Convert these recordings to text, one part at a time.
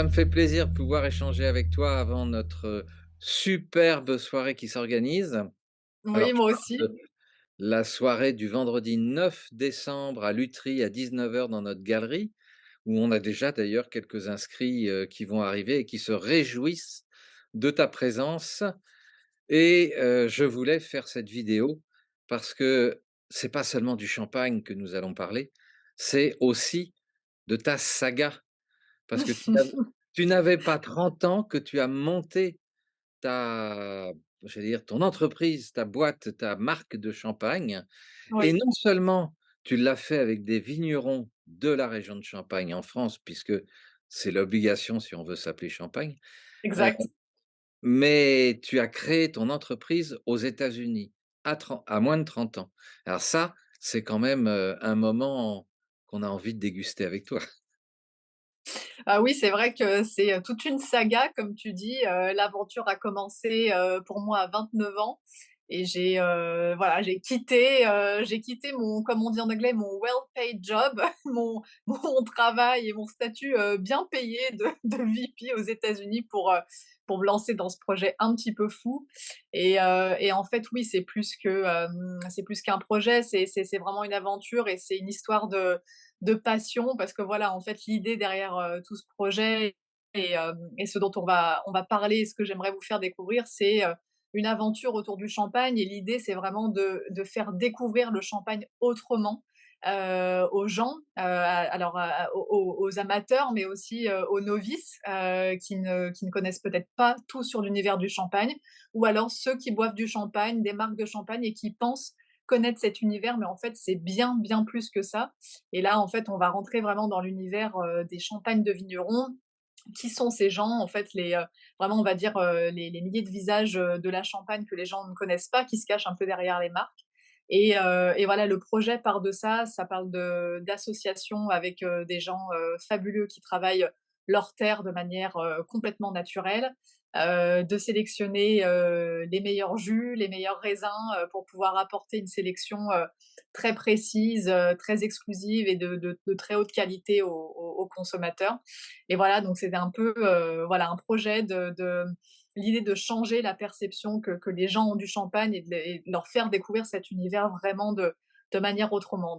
Ça me fait plaisir de pouvoir échanger avec toi avant notre, superbe soirée qui s'organise. Alors Oui, je moi parle aussi. de la soirée du vendredi 9 décembre à Lutry à 19 heures dans notre galerie, où on a déjà d'ailleurs quelques inscrits, qui vont arriver et qui se réjouissent de ta présence et je voulais faire cette vidéo parce que c'est pas seulement du champagne que nous allons parler, c'est aussi de ta saga. Parce que tu n'avais pas 30 ans que tu as monté ta j'allais dire ton entreprise, ta boîte, ta marque de champagne et Oui, non seulement tu l'as fait avec des vignerons de la région de Champagne en France, puisque c'est l'obligation si on veut s'appeler Champagne, heu, exact. mais tu as créé ton entreprise aux États-Unis à moins de 30 ans. Alors ça, c'est quand même, un moment qu'on a envie de déguster avec toi. Ah oui, c'est vrai que c'est, toute une saga comme tu dis, l'aventure a commencé, pour moi à 29 ans et voilà, j'ai quitté mon comme on dit en anglais, mon well paid job, mon travail et mon statut, bien payé de VP aux États-Unis pour me lancer dans ce projet un petit peu fou et en fait, oui, c'est plus qu'un projet, c'est vraiment une aventure et c'est une histoire de passion parce que voilà, en fait, l'idée derrière, tout ce projet et ce dont on va parler et ce que j'aimerais vous faire découvrir, c'est, une aventure autour du champagne et l'idée, c'est vraiment de faire découvrir le champagne autrement, aux gens, aux amateurs, mais aussi, aux novices, qui ne connaissent peut-être pas tout sur l'univers du champagne ou alors ceux qui boivent du champagne, des marques de champagne et qui pensent connaître cet univers, mais en fait, c'est bien, bien plus que ça. Et là, en fait, on va rentrer vraiment dans l'univers, des champagnes de vignerons. Qui sont ces gens? En fait, vraiment, on va dire, les milliers de visages, de la Champagne que les gens ne connaissent pas, qui se cachent un peu derrière les marques. Et voilà, le projet part de ça. Ça parle d'associations avec, des gens, fabuleux qui travaillent leur terre de manière, complètement naturelle, de sélectionner, les meilleurs jus, les meilleurs raisins, pour pouvoir apporter une sélection, très précise, très exclusive et de très haute qualité aux consommateurs. Et voilà, donc c'était un peu, voilà, un projet de l'idée de changer la perception que les gens ont du champagne et de leur faire découvrir cet univers vraiment de manière autrement.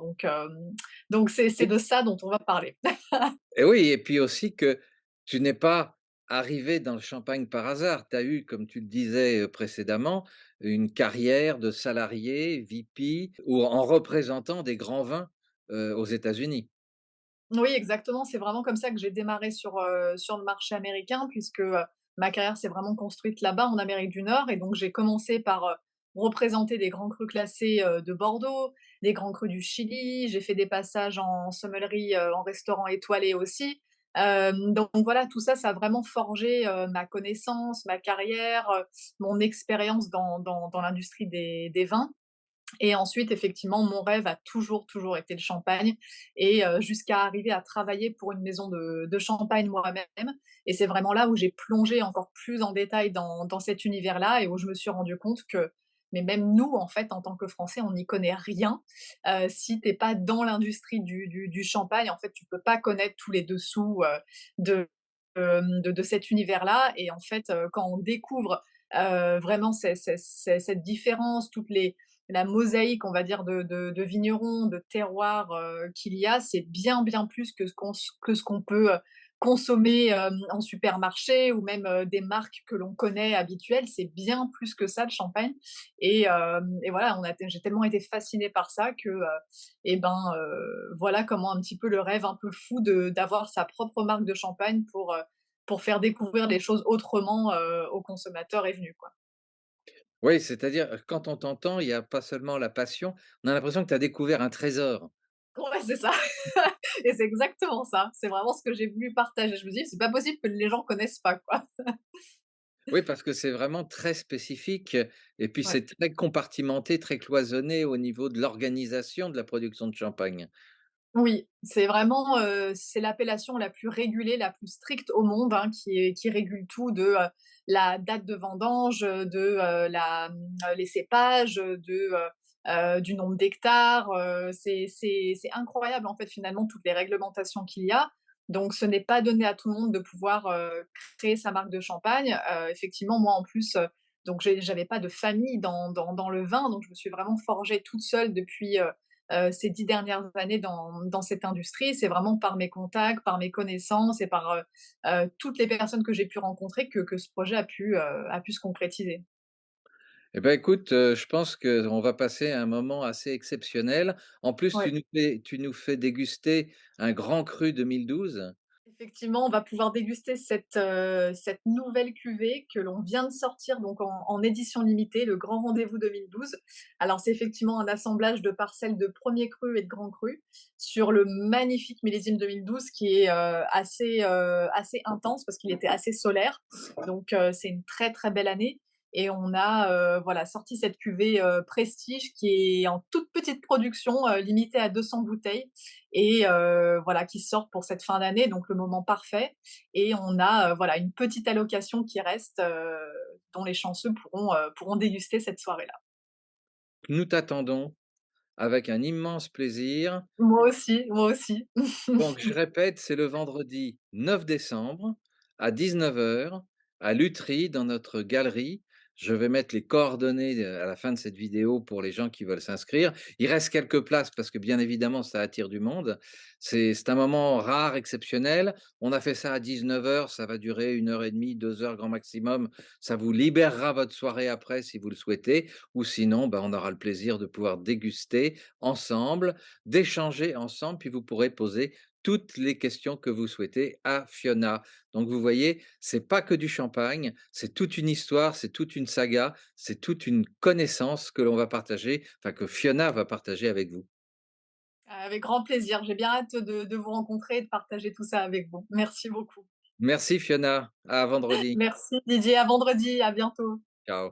Donc c'est de ça dont on va parler. Et oui, et puis aussi que tu n'es pas arrivé dans le champagne par hasard. Tu as eu, comme tu le disais, précédemment, une carrière de salarié, VP ou en représentant des grands vins, aux États-Unis. Oui, exactement, c'est vraiment comme ça que j'ai démarré sur le marché américain puisque, ma carrière s'est vraiment construite là-bas en Amérique du Nord et donc j'ai commencé par, représenter des grands crus classés, de Bordeaux, des grands crus du Chili. J'ai fait des passages en sommellerie, en restaurant étoilé aussi. Donc voilà, tout ça, ça a vraiment forgé, ma connaissance, ma carrière, mon expérience dans l'industrie des vins. Et ensuite, effectivement, mon rêve a toujours, toujours été le champagne et jusqu'à arriver à travailler pour une maison de champagne moi-même. Et c'est vraiment là où j'ai plongé encore plus en détail dans cet univers-là et où je me suis rendu compte que, mais même nous, en fait, en tant que Français, on n'y connaît rien. Si t'es pas dans l'industrie du champagne, en fait, tu peux pas connaître tous les dessous de, de cet univers-là. Et en fait, quand on découvre vraiment cette différence, la mosaïque, on va dire, de vignerons, de terroirs, qu'il y a, c'est bien, bien plus que ce qu'on peut, consommer, en supermarché ou même, des marques que l'on connaît habituelles. C'est bien plus que ça, le champagne et voilà, j'ai tellement été fascinée par ça que, et ben, voilà comment un petit peu le rêve un peu fou de d'avoir sa propre marque de champagne pour faire découvrir les choses autrement, aux consommateurs est venu, quoi. Oui, c'est-à-dire, quand on t'entend, il y a pas seulement la passion, on a l'impression que tu as découvert un trésor. Ouais, c'est ça et c'est exactement ça. C'est vraiment ce que j'ai voulu partager. Je me dis: «C'est pas possible que les gens connaissent pas, quoi». Oui, parce que c'est vraiment très spécifique, et puis Ouais. c'est très compartimenté, très cloisonné au niveau de l'organisation de la production de champagne. Oui, c'est vraiment, c'est l'appellation la plus régulée, la plus stricte au monde, hein, qui régule tout de, la date de vendange, les cépages, du nombre d'hectares, c'est incroyable, en fait, finalement, toutes les réglementations qu'il y a. Donc ce n'est pas donné à tout le monde de pouvoir, créer sa marque de champagne. Effectivement, moi, en plus, donc j'avais pas de famille dans le vin, donc je me suis vraiment forgée toute seule depuis, ces 10 dernières années dans cette industrie. C'est vraiment par mes contacts, par mes connaissances et par, toutes les personnes que j'ai pu rencontrer que ce projet a pu se concrétiser. Eh ben, écoute, je pense qu'on va passer un moment assez exceptionnel. En plus, Ouais. tu nous fais déguster un grand cru 2012. Effectivement, on va pouvoir déguster cette nouvelle cuvée que l'on vient de sortir donc en édition limitée, le Grand Rendez-vous 2012. Alors c'est effectivement un assemblage de parcelles de 1er cru et de grand cru sur le magnifique millésime 2012 qui est, assez intense parce qu'il était assez solaire. Donc c'est une très, très belle année et on a, voilà, sorti cette cuvée, prestige qui est en toute petite production, limitée à 200 bouteilles et voilà, qui sortent pour cette fin d'année, donc le moment parfait. Et on a, voilà, une petite allocation qui reste, dont les chanceux pourront déguster cette soirée-là. Nous t'attendons avec un immense plaisir. Moi aussi, moi aussi. Donc je répète, c'est le vendredi 9 décembre à 19 heures à Lutry dans notre galerie. Je vais mettre les coordonnées, à la fin de cette vidéo pour les gens qui veulent s'inscrire. Il reste quelques places parce que bien évidemment ça attire du monde. C'est un moment rare, exceptionnel. On a fait ça à 19 heures, ça va durer 1 heure et demie, 2 heures grand maximum. Ça vous libérera votre soirée après si vous le souhaitez ou sinon, bah, on aura le plaisir de pouvoir déguster ensemble, d'échanger ensemble, puis vous pourrez poser toutes les questions que vous souhaitez à Fiona. Donc vous voyez, c'est pas que du champagne, c'est toute une histoire, c'est toute une saga, c'est toute une connaissance que l'on va partager, enfin que Fiona va partager avec vous. Avec grand plaisir. J'ai bien hâte de vous rencontrer et de partager tout ça avec vous. Merci beaucoup. Merci Fiona, à vendredi. Merci Didier, à vendredi, à bientôt. Ciao.